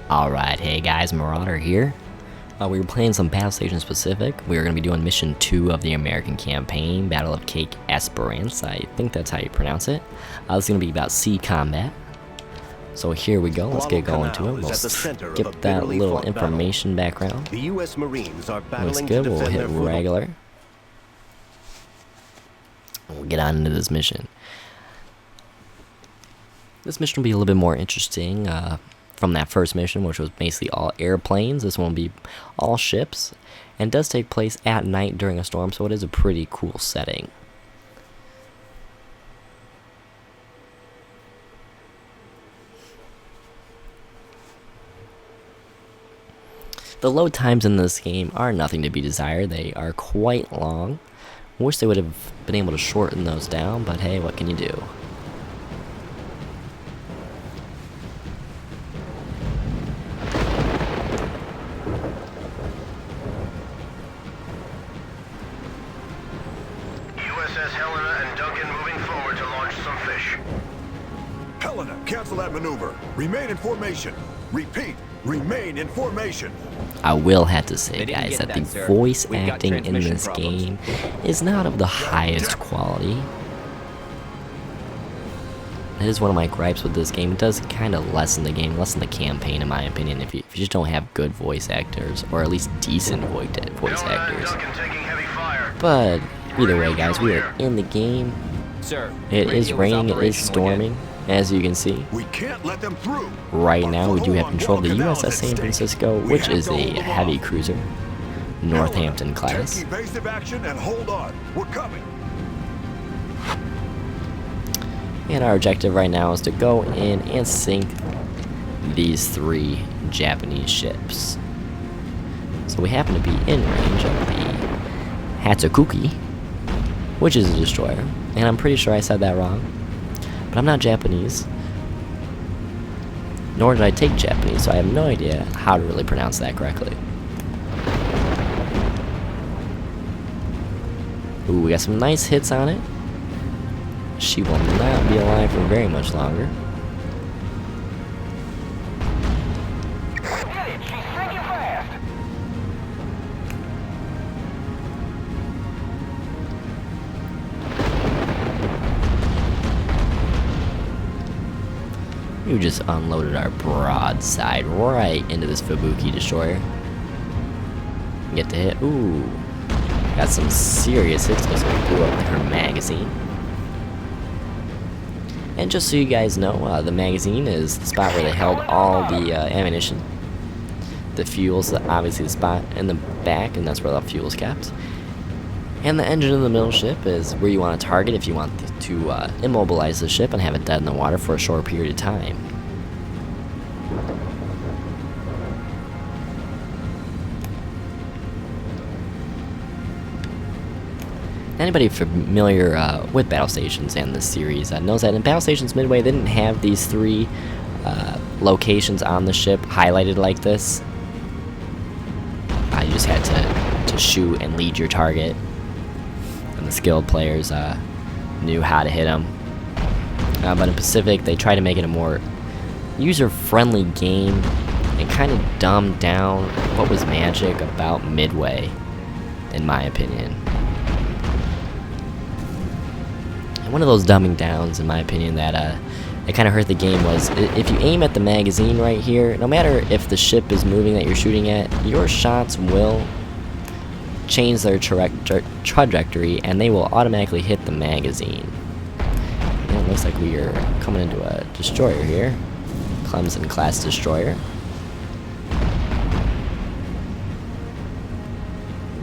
Alright, hey guys, Marauder here. We were playing some Battlestations Pacific. We were going to be doing Mission 2 of the American campaign, Battle of Cape Esperance. I think that's how you pronounce it. It's going to be about sea combat. So here we go, let's get going to it. We'll skip that little information background. The U.S. Marines are Looks battling good, to we'll defend hit their foothold. regular. We'll get on into this mission. This mission will be a little bit more interesting from that first mission, which was basically all airplanes. This one will be all ships, and does take place at night during a storm, so it is a pretty cool setting. The load times in this game are nothing to be desired. They are quite long. Wish they would have been able to shorten those down, but hey, what can you do? Uss Halina and Duncan moving forward to launch some fish. Helena, cancel that maneuver. Remain in formation. Repeat, remain in formation. I will have to say, They didn't guys, get that the that, sir. voice We've got acting in transmission this problems. game is not of the highest quality. That is one of my gripes with this game. It does kind of lessen the game, lessen the campaign, in my opinion, if you just don't have good voice actors, or at least decent voice Halina and actors. Duncan taking heavy fire. But either way, guys, we are in the game. Sir, It is radio raining, it is operational storming, again. as you can see. We can't let them through. Right Our now, we do have foothold on control of the Guadalcanal USS is at San stake. Francisco, We which have is to a hold them heavy off. cruiser, Northampton Helena, class. Take evasive action and hold on. We're coming. And our objective right now is to go in and sink these 3 Japanese ships. So we happen to be in range of the Hatsukuki, which is a destroyer. And I'm pretty sure I said that wrong. But I'm not Japanese. Nor did I take Japanese, so I have no idea how to really pronounce that correctly. Ooh, we got some nice hits on it. She will not be alive for very much longer. We just unloaded our broadside right into this Fubuki destroyer. Get to hit. Ooh. Got some serious hits because we blew up her magazine. And just so you guys know, the magazine is the spot where they held all the ammunition. The fuel's obviously the spot in the back, and that's where the fuel's kept. And the engine in the middle ship is where you want to target if you want to immobilize the ship and have it dead in the water for a short period of time. Anybody familiar with Battlestations and this series knows that in Battlestations Midway they didn't have these 3 locations on the ship highlighted like this. You just had to shoot and lead your target, and the skilled players knew how to hit them. But in Pacific they tried to make it a more user-friendly game and kind of dumbed down what was magic about Midway, in my opinion. And one of those dumbing downs, in my opinion, that it kind of hurt the game was if you aim at the magazine right here, no matter if the ship is moving that you're shooting at, your shots will change their trajectory and they will automatically hit the magazine. And it looks like we are coming into a destroyer here, Clemson class destroyer.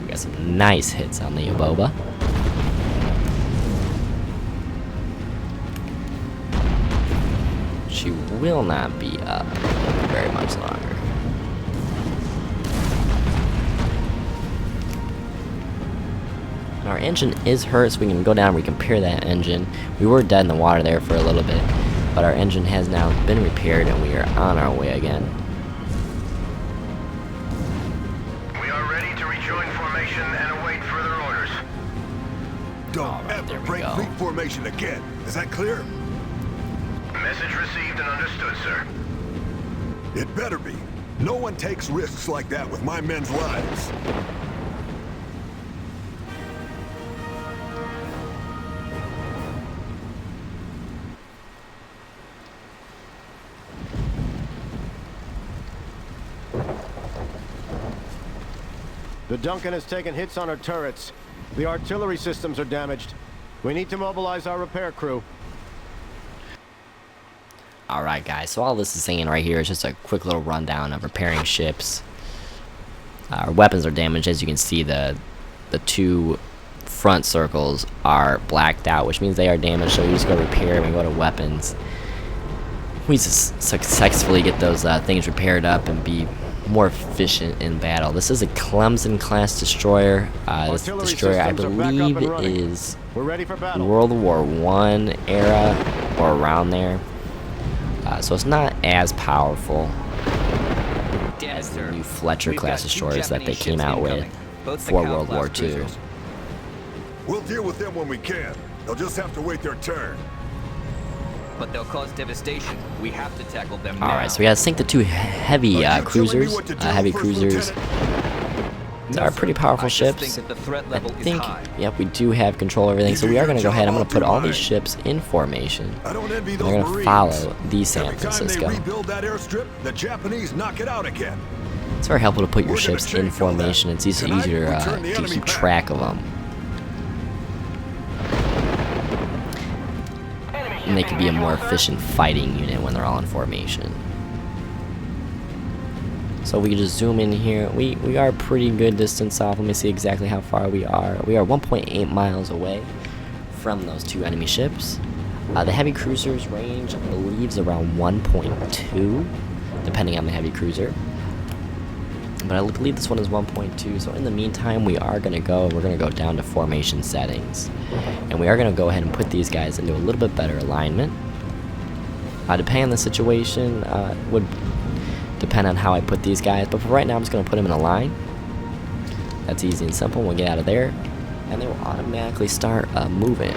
We got some nice hits on the Yoboba. She will not be up very much longer. Our engine is hurt, so we can go down and repair that engine. We were dead in the water there for a little bit, but our engine has now been repaired and we are on our way again. We are ready to rejoin formation and await further orders. Don't there ever we break go. fleet formation again. Is that clear? Message received and understood, sir. It better be. No one takes risks like that with my men's lives. The Duncan has taken hits on her turrets. The artillery systems are damaged. We need to mobilize our repair crew. Alright guys, so all this is saying right here is just a quick little rundown of repairing ships. Our weapons are damaged. As you can see, the two front circles are blacked out, which means they are damaged, so we just go repair and we go to weapons. We just successfully get those things repaired up and be more efficient in battle. This is a Clemson class destroyer. This destroyer, I believe, is World War I era or around there. So it's not as powerful as the new Fletcher class destroyers that they came out with for World War II. We'll deal with them when we can. They'll just have to wait their turn. But they'll cause devastation. We have to tackle them now. Alright, so we gotta sink the two heavy cruisers. Heavy cruisers. These are pretty powerful ships. I think, yep, we do have control over everything, so we are going to go ahead. I'm going to put all these ships in formation. They're going to follow the San Francisco. It's very helpful to put your ships in formation. It's easier to keep track of them. And they can be a more efficient fighting unit when they're all in formation. So we can just zoom in here. We are a pretty good distance off. Let me see exactly how far we are. We are 1.8 miles away from those two enemy ships. The heavy cruiser's range, I believe, is around 1.2, depending on the heavy cruiser. But I believe this one is 1.2. So in the meantime, we're gonna go down to formation settings, and we are gonna go ahead and put these guys into a little bit better alignment. Depending on the situation, would depend on how I put these guys, but for right now I'm just going to put them in a line. That's easy and simple. We'll get out of there and they will automatically start moving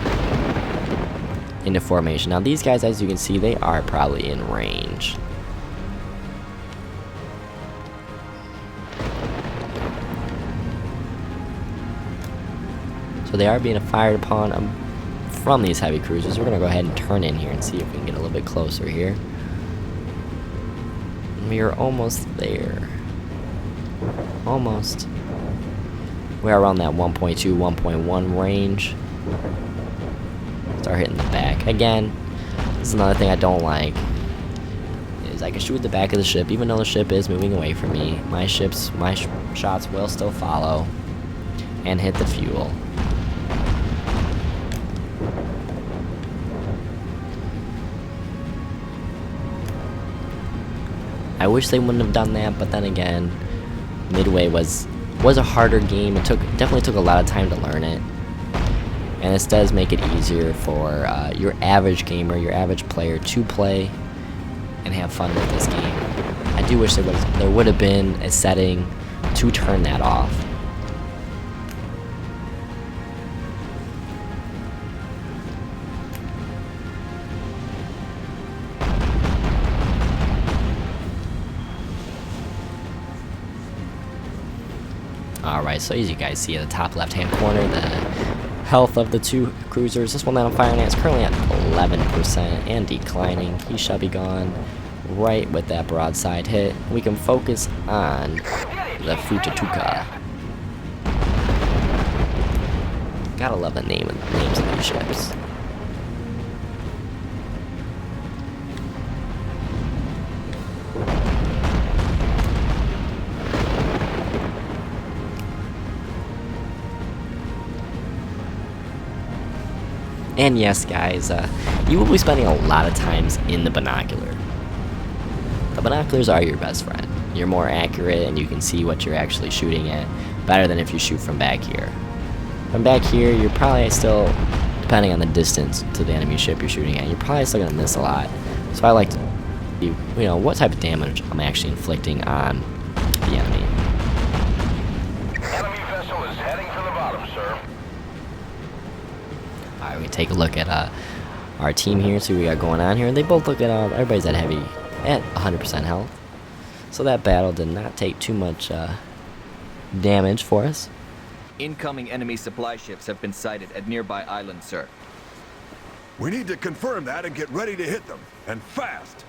into formation. Now these guys, as you can see, they are probably in range. So they are being fired upon from these heavy cruisers. We're going to go ahead and turn in here and see if we can get a little bit closer here. We are almost there. Almost. We're around that 1.2, 1.1 range. Start hitting the back. Again, this is another thing I don't like. Is I can shoot the back of the ship, even though the ship is moving away from me. My shots will still follow and hit the fuel. I wish they wouldn't have done that, but then again, Midway was a harder game. It definitely took a lot of time to learn it, and this does make it easier for your average gamer, your average player, to play and have fun with this game. I do wish there would have been a setting to turn that off. Alright, so as you guys see at the top left hand corner, the health of the two cruisers. This one that I'm firing at is currently at 11% and declining. He shall be gone right with that broadside hit. We can focus on the Futatuka. Gotta love the names of these ships. And yes, guys, you will be spending a lot of times in the binocular. The binoculars are your best friend. You're more accurate and you can see what you're actually shooting at better than if you shoot from back here. From back here, you're probably still, depending on the distance to the enemy ship you're shooting at, you're probably still going to miss a lot. So I like to see, what type of damage I'm actually inflicting on the enemy. Enemy vessel is heading for the bottom, sir. Alright, we take a look at our team here, see what we got going on here. They both look at, everybody's at 100% health. So that battle did not take too much damage for us. Incoming enemy supply ships have been sighted at nearby islands, sir. We need to confirm that and get ready to hit them. And fast.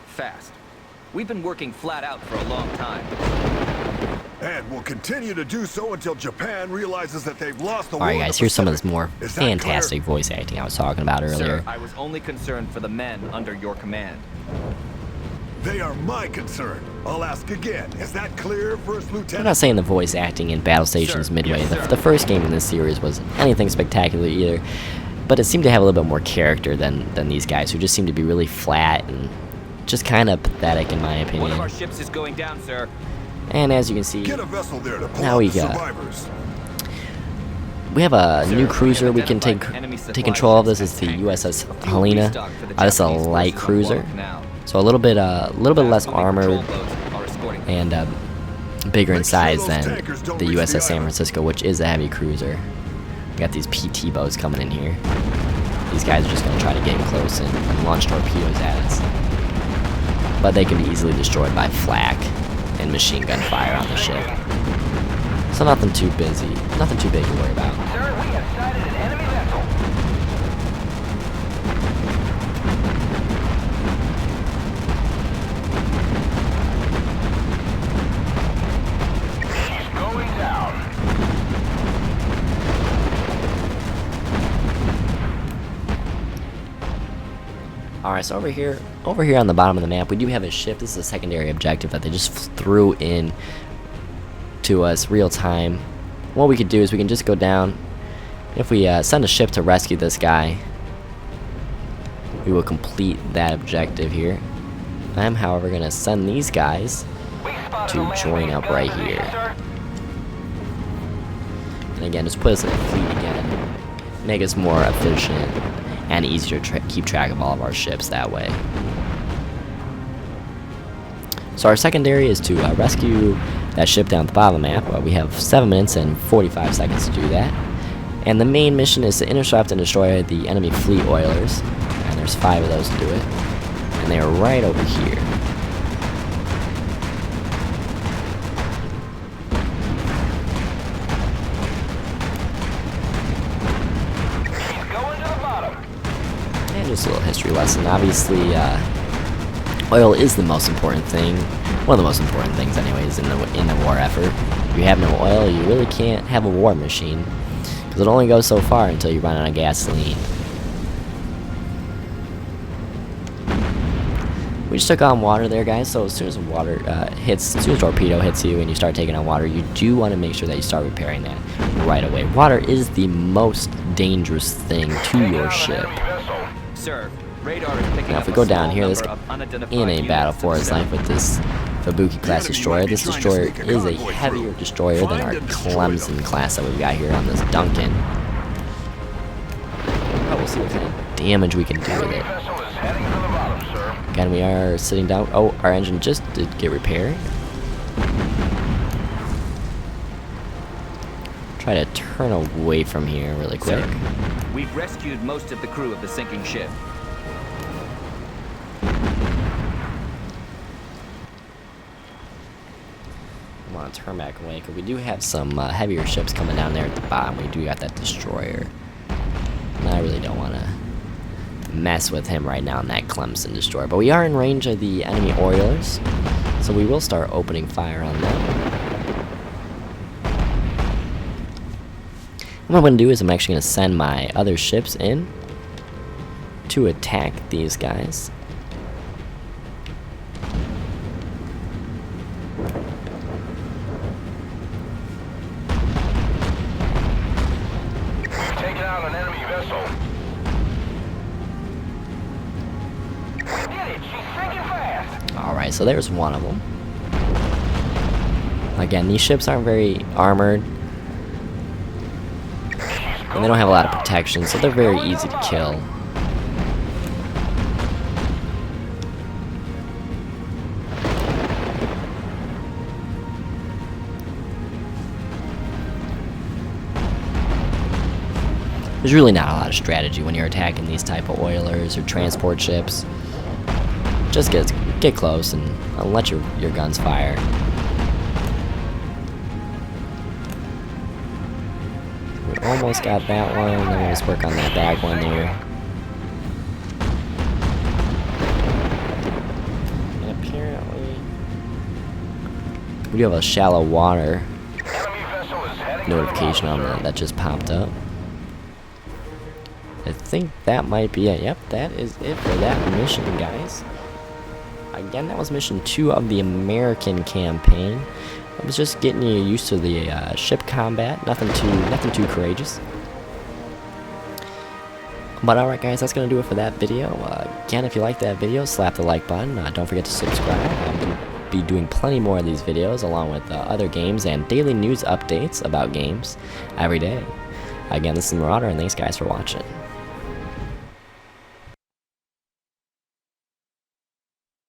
Fast. We've been working flat out for a long time. And we'll continue to do so until Japan realizes that they've lost the war. Alright guys, here's some of this more Is that fantastic voice acting I was talking about earlier. Sir, I was only concerned for the men under your command. They are my concern. I'll ask again. Is that clear, First I'm Lieutenant? not saying the voice acting in Battlestations Sir, Midway, yes, sir. the first game in this series wasn't anything spectacular either, but it seemed to have a little bit more character than these guys, who just seem to be really flat and just kind of pathetic in my One of opinion. our ships is going down, sir. And as you can see, Get a vessel there to pull now out we the got- survivors. we have a Sir, new we cruiser have we can identified enemy supply take control of. This ships is and the tankers. Uss Due Halina. restock for the This is a Japanese light forces on cruiser, Guadalcanal. so a little bit less Fast-moving armored patrol boats are escorting them. and bigger in Make sure size those than tankers don't the reach the USS San island. Francisco, which is a heavy cruiser. We got these PT boats coming in here. These guys are just going to try to get close and launch torpedoes at us. But they can be easily destroyed by flak and machine gun fire on the ship. So nothing too big to worry about. Sir, we have sighted an enemy vessel. He's going down. Alright, so over here on the bottom of the map, we do have a ship. This is a secondary objective that they just threw in to us real time. What we could do is we can just go down. If we send a ship to rescue this guy, we will complete that objective here. I'm, however, going to send these guys to join up right here. And again, just put us in a fleet again. Make us more efficient and easier to keep track of all of our ships that way. So our secondary is to rescue that ship down at the bottom of the map. We have 7 minutes and 45 seconds to do that. And the main mission is to intercept and destroy the enemy fleet oilers. And there's 5 of those to do it. And they are right over here. He's going to the bottom. And just a little history lesson. Obviously, oil is the most important thing. One of the most important things, anyways, in the war effort. If you have no oil, you really can't have a war machine, because it only goes so far until you run out of gasoline. We just took on water there, guys. So as soon as water as soon as torpedo hits you and you start taking on water, you do want to make sure that you start repairing that right away. Water is the most dangerous thing to your ship. Sir, radar is picking Now, up if we a go down small here, this number of unidentified in a units battle to for the his south. life with this Fubuki class destroyer. This destroyer is a heavier destroyer than our Clemson class that we've got here on this Duncan. But we'll see what kind of damage we can do with it. Vessel is heading for the bottom, sir. Again, we are sitting down. Oh, our engine just did get repaired. Try to turn away from here really quick. Sir, we've rescued most of the crew of the sinking ship. I want to turn back away because we do have some heavier ships coming down there at the bottom. We do got that destroyer. And I really don't want to mess with him right now in that Clemson destroyer. But we are in range of the enemy Oilers, so we will start opening fire on them. What I'm going to do is I'm actually going to send my other ships in to attack these guys. Taking out an enemy vessel. Get it, she's sinking fast. Alright, so there's one of them. Again, these ships aren't very armored, and they don't have a lot of protection, so they're very easy to kill. There's really not a lot of strategy when you're attacking these type of oilers or transport ships. Just get get close and let your guns fire. We almost got that one, and then we'll just work on that back one there. And apparently, we do have a shallow water notification on that just popped up. I think that might be it. Yep, that is it for that mission, guys. Again, that was mission 2 of the American campaign. I was just getting you used to the ship combat. Nothing too courageous. But alright, guys, that's gonna do it for that video. Again, if you like that video, slap the like button. Don't forget to subscribe. I'm gonna be doing plenty more of these videos, along with other games and daily news updates about games every day. Again, this is Marauder, and thanks, guys, for watching.